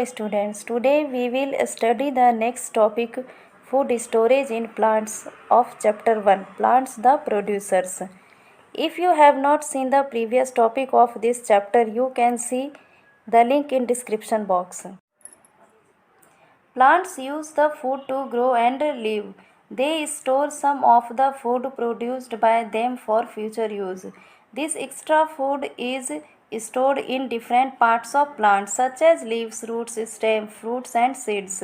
students, today we will study the next topic, food storage in plants of chapter 1, plants the producers. If you have not seen the previous topic of this chapter, you can see the link in description box. Plants use the food to grow and live. They store some of the food produced by them for future use. This extra food is stored in different parts of plants such as leaves, roots, stem, fruits and seeds.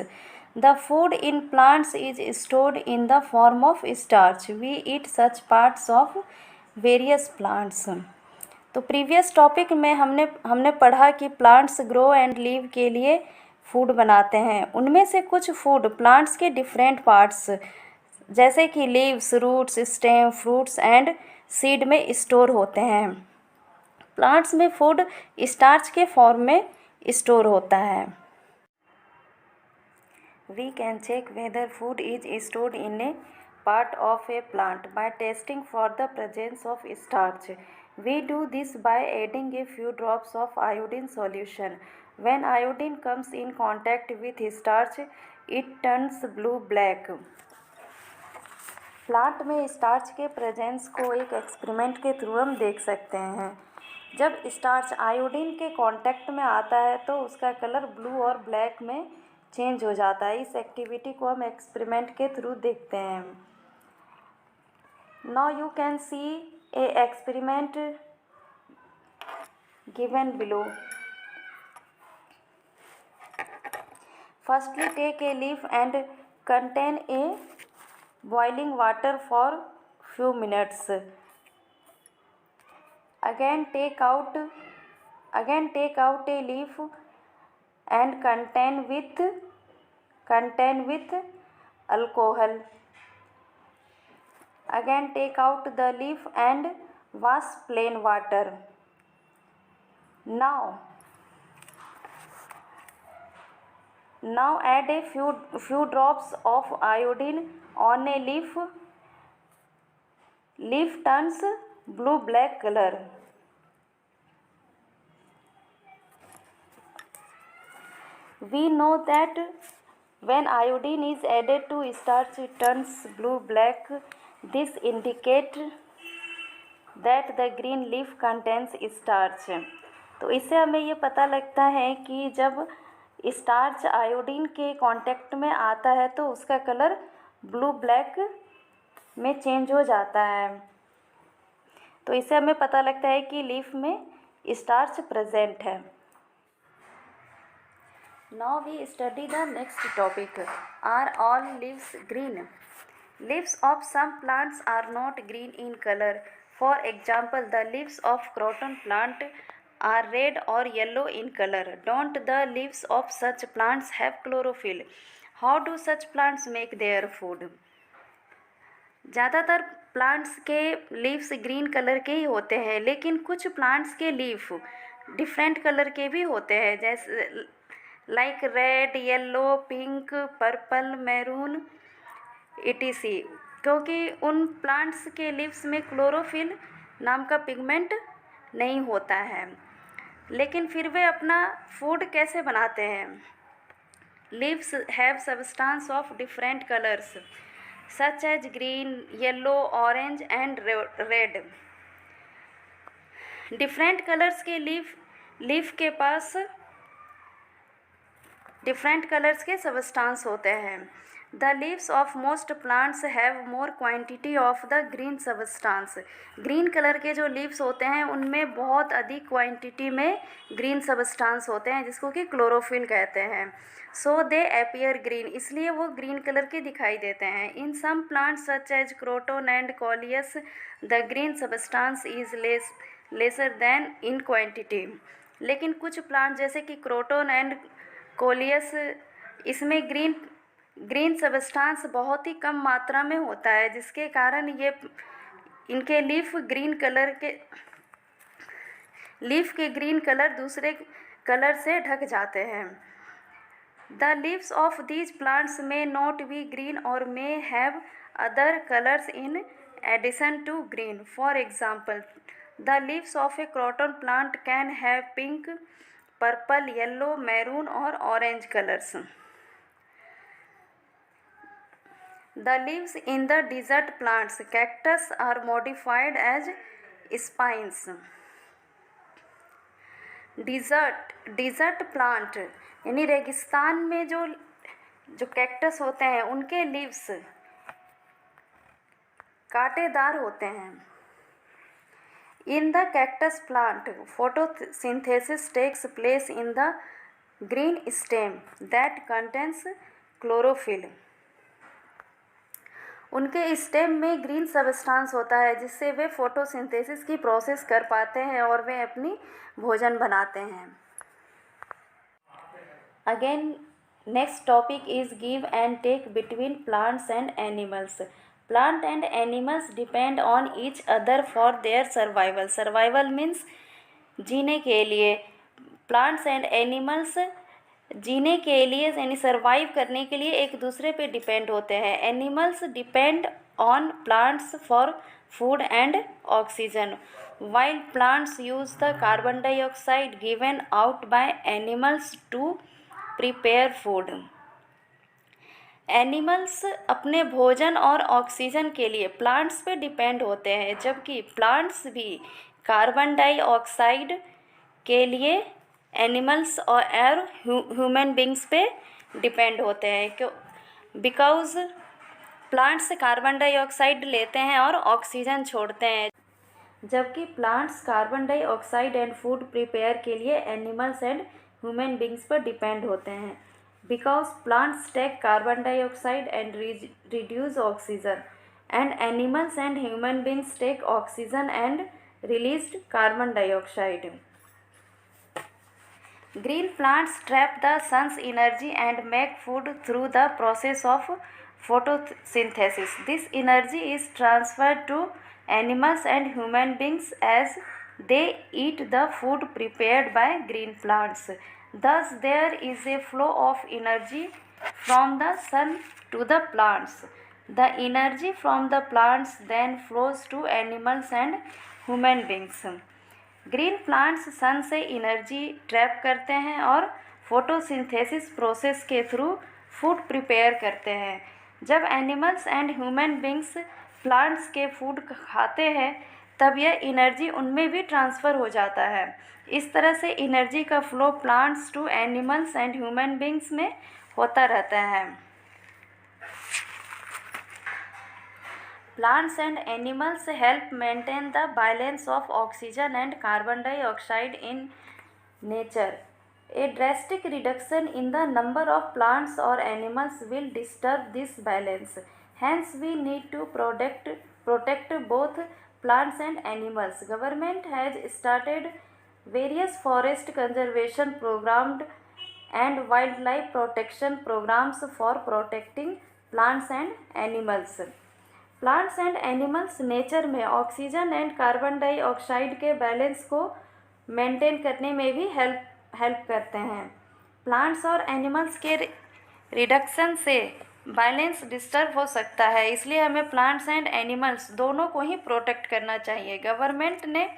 The food in plants is stored in the form of starch. We eat such parts of various plants. तो previous topic में हमने पढ़ा कि plants grow and leave के लिए food बनाते हैं। उनमें से कुछ फूड प्लांट्स के डिफरेंट पार्ट्स जैसे कि leaves, roots, stem, fruits and seed में स्टोर होते हैं। प्लांट्स में फूड स्टार्च के फॉर्म में स्टोर होता है। We can check whether food is stored in a part of a plant by testing for the presence of starch. We do this by adding a few drops of iodine solution. When iodine comes in contact with starch, it turns blue-black. Plant में starch के presence को एक experiment के through हम देख सकते हैं। जब स्टार्च आयोडीन के कांटेक्ट में आता है तो उसका कलर ब्लू और ब्लैक में चेंज हो जाता है। इस एक्टिविटी को हम एक्सपेरिमेंट के थ्रू देखते हैं। Now you can see a experiment given below. Firstly, take a leaf and contain a boiling water for few minutes. Again take out a leaf and contain with alcohol. Again take out the leaf and wash plain water. Now add a few drops of iodine on a leaf. Leaf turns blue-black color. We know that when iodine is added to starch, it turns blue-black. This indicates that the green leaf contains starch. तो इससे हमें ये पता लगता है कि जब starch iodine के कांटेक्ट में आता है तो उसका कलर ब्लू ब्लैक में चेंज हो जाता है। तो इससे हमें पता लगता है कि लीफ में स्टार्च प्रेजेंट है। Now we study the next topic. Are all leaves green? Leaves of some plants are not green in color. For example, the leaves of croton plant are red or yellow in color. Don't the leaves of such plants have chlorophyll? How do such plants make their food? ज़्यादातर plants के leaves green colour के ही होते हैं, लेकिन कुछ plants के leaf different colour के भी होते हैं, जैसे like red, yellow, pink, purple, maroon etc. क्योंकि उन प्लांट्स के लीव्स में क्लोरोफिल नाम का पिगमेंट नहीं होता है। लेकिन फिर वे अपना फूड कैसे बनाते हैं? Leaves have substance of different colours such as green, yellow, orange and red. Different colours के लीफ के पास डिफरेंट कलर्स के सब्सटेंस होते हैं। The leaves of most plants have more quantity of the green substance. Green colour के जो leaves होते हैं उनमें बहुत अधिक क्वांटिटी में ग्रीन सब्सटेंस होते हैं, जिसको कि क्लोरोफिल कहते हैं। सो दे अपीयर ग्रीन, इसलिए वो ग्रीन कलर के दिखाई देते हैं। In some plants such as croton and coleus the green substance is lesser than in quantity. लेकिन कुछ प्लांट जैसे कि क्रोटोन एंड कोलियस, इसमें ग्रीन सब्सटेंस बहुत ही कम मात्रा में होता है, जिसके कारण इनके लीफ के ग्रीन कलर दूसरे कलर से ढक जाते हैं। The leaves of these plants may not be green और may have other colours in addition to green. For example, the leaves of a croton plant can have pink, purple, yellow, maroon और orange colours. The leaves in the desert plants, cactus, are modified as spines. Desert plant यानी रेगिस्तान में जो cactus होते हैं उनके leaves कांटेदार होते हैं। In the cactus plant photosynthesis takes place in the green stem that contains chlorophyll. उनके स्टेम में ग्रीन सबस्टांस होता है जिससे वे फोटोसिंथेसिस की प्रोसेस कर पाते हैं और वे अपनी भोजन बनाते हैं। Again next topic is give and take between plants and animals. Plant and animals depend on each other for their survival. Survival means जीने के लिए। प्लांट्स एंड एनिमल्स जीने के लिए यानी सर्वाइव करने के लिए एक दूसरे पे डिपेंड होते हैं। Animals depend on plants for food and oxygen while plants use the carbon dioxide given out by animals to prepare food. Animals अपने भोजन और ऑक्सीजन के लिए प्लांट्स पे डिपेंड होते हैं, जबकि प्लांट्स भी कार्बन डाइऑक्साइड के लिए एनिमल्स और ह्यूमन बींग्स पे डिपेंड होते हैं। क्यों? बिकॉज प्लांट्स कार्बन डाइऑक्साइड लेते हैं और ऑक्सीजन छोड़ते हैं, जबकि plants carbon dioxide and food prepare के लिए एनिमल्स एंड ह्यूमन बींग्स पर डिपेंड होते हैं। Because plants take carbon dioxide and reduce oxygen and animals and human beings take oxygen and released carbon dioxide. Green plants trap the sun's energy and make food through the process of photosynthesis. This energy is transferred to animals and human beings as they eat the food prepared by green plants. Thus, there is a flow of energy from the sun to the plants. The energy from the plants then flows to animals and human beings. Green plants sun से energy trap करते हैं और photosynthesis process के through food prepare करते हैं। जब animals and human beings plants के food खाते हैं तब यह एनर्जी उनमें भी ट्रांसफ़र हो जाता है। इस तरह से एनर्जी का flow plants to animals and human beings में होता रहता है। Plants and animals help maintain the balance of oxygen and carbon dioxide in nature. A drastic reduction in the number of plants or animals will disturb this balance. Hence, we need to protect both plants and animals. Government has started various forest conservation programs and wildlife protection programs for protecting plants and animals. Plants and animals nature में oxygen and carbon dioxide के balance को maintain करने में भी help करते हैं। Plants और animals के रिडक्शन से बैलेंस डिस्टर्ब हो सकता है, इसलिए हमें प्लांट्स एंड एनिमल्स दोनों को ही प्रोटेक्ट करना चाहिए। गवर्नमेंट ने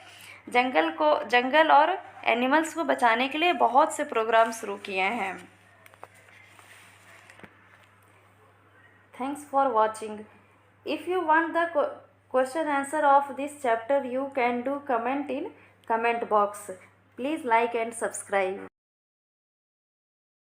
जंगल और एनिमल्स को बचाने के लिए बहुत से प्रोग्राम शुरू किए हैं। Thanks for watching. If you want the question answer of this chapter, you can do comment in comment box. Please like and subscribe.